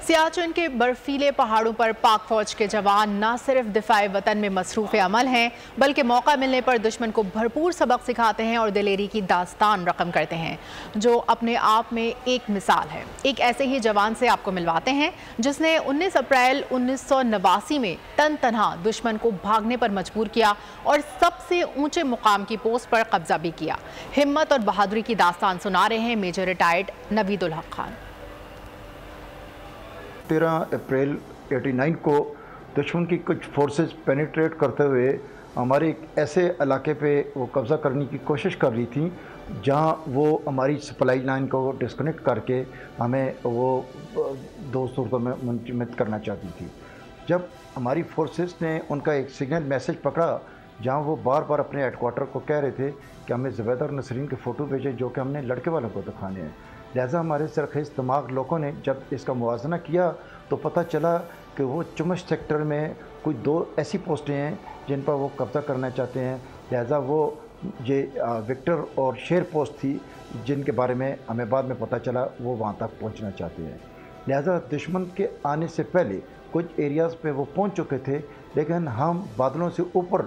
सियाचिन के बर्फीले पहाड़ों पर पाक फौज के जवान न सिर्फ दिफाए वतन में मसरूफ़ अमल हैं, बल्कि मौका मिलने पर दुश्मन को भरपूर सबक सिखाते हैं और दिलेरी की दास्तान रकम करते हैं, जो अपने आप में एक मिसाल है। एक ऐसे ही जवान से आपको मिलवाते हैं जिसने 19 अप्रैल 1989 में तन तनहा दुश्मन को भागने पर मजबूर किया और सबसे ऊंचे मुकाम की पोस्ट पर कब्जा भी किया। हिम्मत और बहादुरी की दास्तान सुना रहे हैं मेजर रिटायर्ड नवीदुल हक खान। 13 अप्रैल 89 को दुश्मन की कुछ फोर्सेस पेनिट्रेट करते हुए हमारे एक ऐसे इलाके पे वो कब्ज़ा करने की कोशिश कर रही थी जहां वो हमारी सप्लाई लाइन को डिस्कनेक्ट करके हमें वो दोस्तों में मुंतमिद करना चाहती थी। जब हमारी फोर्सेस ने उनका एक सिग्नल मैसेज पकड़ा जहां वो बार बार अपने हेडक्वार्टर को कह रहे थे कि हमें ज़ुबैदा और नसरीन के फ़ोटो भेजे जो कि हमने लड़के वालों को दिखाने हैं, लिहाजा हमारे सरखेज़ दिमाग लोगों ने जब इसका मुवाजना किया तो पता चला कि वो चुमश सेक्टर में कुछ 2 ऐसी पोस्टें हैं जिन पर वो कब्ज़ा करना चाहते हैं। लिहाजा वो ये विक्टर और शेर पोस्ट थी जिनके बारे में हमें बाद में पता चला वो वहाँ तक पहुँचना चाहते हैं। लिहाजा दुश्मन के आने से पहले कुछ एरियाज़ पे वो पहुँच चुके थे, लेकिन हम बादलों से ऊपर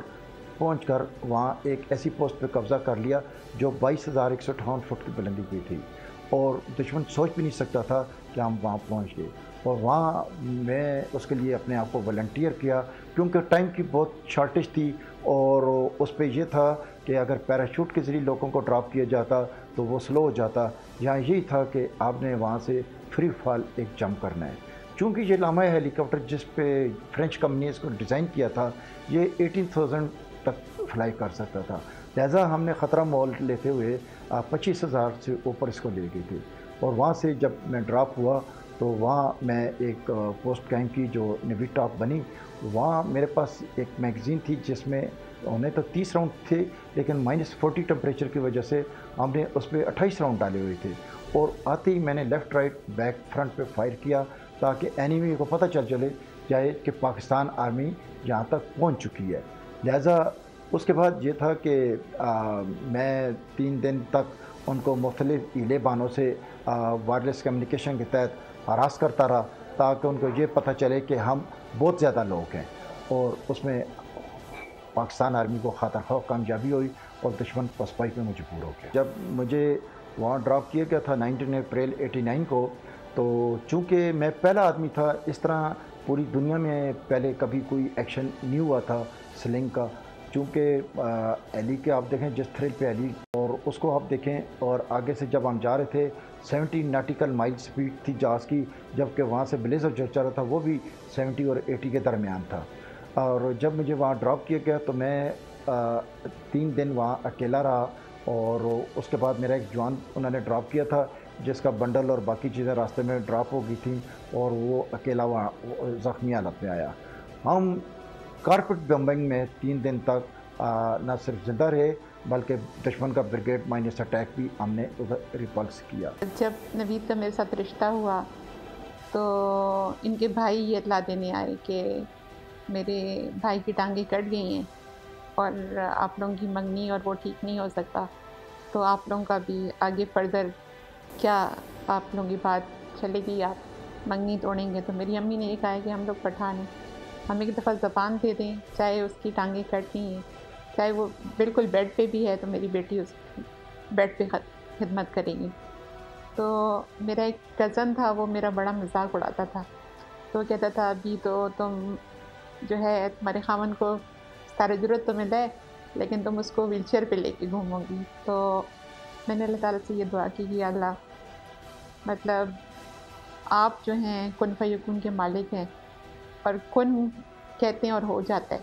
पहुँचकर वहाँ एक ऐसी पोस्ट पे कब्ज़ा कर लिया जो 22,158 फुट की बुलंदी की थी और दुश्मन सोच भी नहीं सकता था कि हम वहाँ पहुँच गए। और वहाँ मैं उसके लिए अपने आप को वॉलंटियर किया क्योंकि टाइम की बहुत शॉर्टेज थी और उस पर यह था कि अगर पैराशूट के ज़रिए लोगों को ड्रॉप किया जाता तो वो स्लो हो जाता। यहाँ यही था कि आपने वहाँ से फ्री फॉल एक जंप करना है। चूँकि ये लामा हेलीकॉप्टर जिस पे फ्रेंच कंपनी इसको डिज़ाइन किया था ये 18,000 तक फ्लाई कर सकता था, लिहाजा हमने ख़तरा मोल लेते हुए 25,000 से ऊपर इसको ले गए थे। और वहाँ से जब मैं ड्रॉप हुआ तो वहाँ मैं एक पोस्ट कैंप की जो नेवी टॉप बनी, वहाँ मेरे पास एक मैगज़ीन थी जिसमें उन्हें तो 30 राउंड थे, लेकिन -40 टेम्परेचर की वजह से हमने उस पर 28 राउंड डाले हुए थे। और आते ही मैंने लेफ़्ट राइट बैक फ्रंट पे फायर किया ताकि एनिमी को पता चल चले जाए कि पाकिस्तान आर्मी यहाँ तक पहुँच चुकी है। लिहाजा उसके बाद ये था कि मैं 3 दिन तक उनको मुख्तलिफ़ हीले बहानों से वायरलेस कम्युनिकेशन के तहत हरास करता रहा ताकि उनको ये पता चले कि हम बहुत ज़्यादा लोग हैं। और उसमें पाकिस्तान आर्मी को खातर खौफ कामयाबी हुई और दुश्मन पसपाई पे मजबूर हो गया। जब मुझे वहाँ ड्रॉप किया गया था 19 अप्रैल 89 को, तो चूँकि मैं पहला आदमी था, इस तरह पूरी दुनिया में पहले कभी कोई एक्शन नहीं हुआ था स्लिंग का। चूँकि एली के आप देखें जिस थ्रिल पे एली और उसको आप देखें, और आगे से जब हम जा रहे थे 70 नॉटिकल माइल स्पीड थी जहाज़ की, जबकि वहाँ से ब्लेजर जो चल रहा था वो भी 70 और 80 के दरमियान था। और जब मुझे वहाँ ड्रॉप किया गया तो मैं 3 दिन वहाँ अकेला रहा और उसके बाद मेरा एक जवान उन्होंने ड्रॉप किया था जिसका बंडल और बाकी चीज़ें रास्ते में ड्रॉप हो गई थी और वो अकेला वहाँ ज़ख्मी हालत में आया। हम कारपेट बम्बिंग में 3 दिन तक न सिर्फ ज़िंदा रहे बल्कि दुश्मन का ब्रिगेड माइनस अटैक भी हमने उधर रिपल्स किया। जब नवीद का मेरे साथ रिश्ता हुआ तो इनके भाई ये इत्तला देने आए कि मेरे भाई की टांगें कट गई हैं और आप लोगों की मंगनी और वो ठीक नहीं हो सकता, तो आप लोगों का भी आगे फर्दर क्या आप लोगों की बात चलेगी, आप मंगनी तोड़ेंगे? तो मेरी अम्मी ने ये कहा कि हम लोग पठान हैं, हम एक दफ़ा ज़बान दे दें, चाहे उसकी टांगें कटनी हैं, चाहे वो बिल्कुल बेड पे भी है तो मेरी बेटी उस बेड पे खिदमत करेगी। तो मेरा एक कज़न था, वो मेरा बड़ा मजाक उड़ाता था, तो कहता था अभी तो तुम जो है तुम्हारे खामन को सारी ज़रूरत तो मिला है लेकिन तुम उसको व्हीलचेयर पे लेके घूमोगी। तो मैंने अल्लाह ताला से ये दुआ की कि अल्लाह, मतलब आप जो हैं कुन फयकुन के मालिक हैं और कुन कहते हैं और हो जाता है,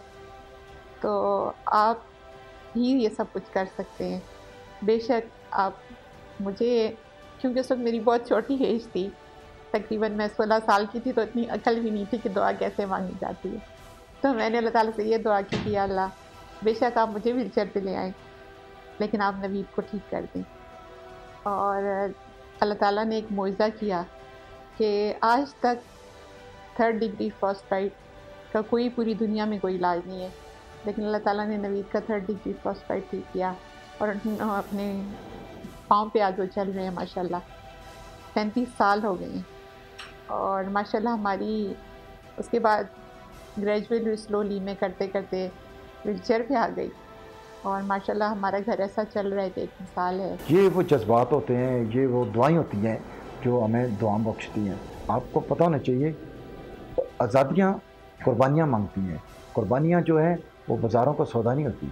तो आप ही ये सब कुछ कर सकते हैं। बेशक आप मुझे, क्योंकि उस वक्त मेरी बहुत छोटी एज थी, तकरीबन मैं 16 साल की थी, तो इतनी अकल भी नहीं थी कि दुआ कैसे मांगी जाती है। तो मैंने अल्लाह ताला से ये दुआ की कि अल्लाह, बेशक आप मुझे व्हीलचेयर पे ले आए लेकिन आप नवीद को ठीक कर दें। और अल्लाह ताला ने एक मुआज़ा किया कि आज तक 3rd डिग्री फर्स्ट बाइट का कोई पूरी दुनिया में कोई इलाज नहीं है, लेकिन अल्लाह ताला ने नवीद का 3rd डिग्री फर्स्ट बाइट ठीक किया और अपने पाँव पे आज वो चल रहे हैं माशाल्लाह। 35 साल हो गए हैं। اور ماشاءاللہ ہماری اس کے بعد گریجویلی سلولی میں کرتے کرتے ویل چیئر پہ آ گئی، اور ماشاءاللہ ہمارا گھر ایسا چل رہا ہے کہ ایک مثال ہے۔ یہ وہ جذبات ہوتے ہیں، یہ وہ دعائیں ہوتی ہیں جو ہمیں دعا بخشتی ہیں۔ آپ کو پتہ ہونا چاہیے آزادیاں قربانیاں مانگتی ہیں، قربانیاں جو ہیں وہ بازاروں کا سودا نہیں ہوتی،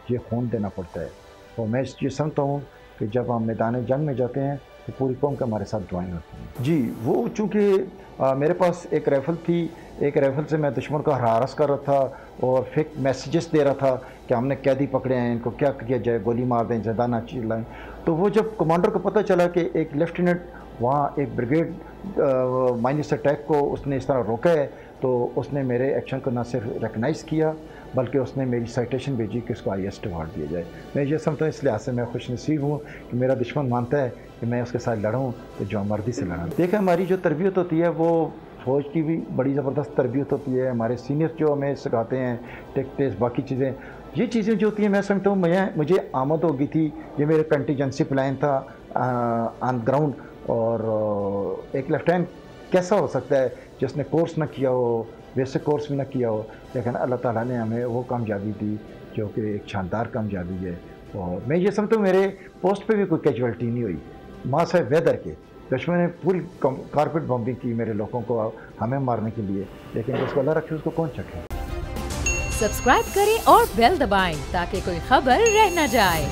یہ خون دینا پڑتا ہے۔ اور میں یہ سمجھتا ہوں کہ جب ہم میدان جنگ میں جاتے ہیں تو پوری قوم کے ہمارے ساتھ دعائیں ہوتی ہیں۔ جی وہ چونکہ میرے پاس ایک رائفل تھی، ایک رائفل سے میں دشمن کا ہراس کر رہا تھا اور فیک میسیجز دے رہا تھا کہ ہم نے قیدی پکڑے ہیں، ان کو کیا کیا جائے، گولی مار دیں، زیادہ نہ چلائیں۔ تو وہ جب کمانڈر کو پتہ چلا کہ ایک لیفٹیننٹ وہاں ایک بریگیڈ مائنس اٹیک کو اس نے اس طرح روکا ہے، تو اس نے میرے ایکشن کو نہ صرف ریکگنائز کیا بلکہ اس نے میری سائٹیشن بھیجی کہ اس کو ہائیسٹ ایوارڈ دیا جائے۔ میں یہ سمجھتا ہوں اس لحاظ سے میں خوش نصیب ہوں کہ میرا دشمن مانتا ہے کہ میں اس کے ساتھ لڑوں تو جو مردی سے لڑوں۔ دیکھیں ہماری جو تربیت ہوتی ہے وہ فوج کی بھی بڑی زبردست تربیت ہوتی ہے، ہمارے سینئر جو ہمیں سکھاتے ہیں ٹیکٹس باقی چیزیں، یہ چیزیں جو ہوتی ہیں میں سمجھتا ہوں مجھے آمد ہو گئی تھی، یہ میرے کنٹیجنسی پلان تھا آن گراؤنڈ۔ اور ایک لیفٹیننٹ کیسا ہو سکتا ہے جس نے کورس نہ کیا ہو، ویسے کورس بھی نہ کیا ہو، لیکن اللہ تعالیٰ نے ہمیں وہ کامیابی دی جو کہ ایک شاندار کامیابی ہے۔ اور میں یہ سمجھتا ہوں میرے پوسٹ پہ بھی کوئی کیجویلٹی نہیں ہوئی، ماں صاحب ویدر کے دشمن نے پوری کارپیٹ بمبنگ کی میرے لوگوں کو ہمیں مارنے کے لیے، لیکن اس کو اللہ رکھے اس کو کون چکھے۔ سبسکرائب کریں اور بیل دبائیں تاکہ کوئی خبر رہ نہ جائے۔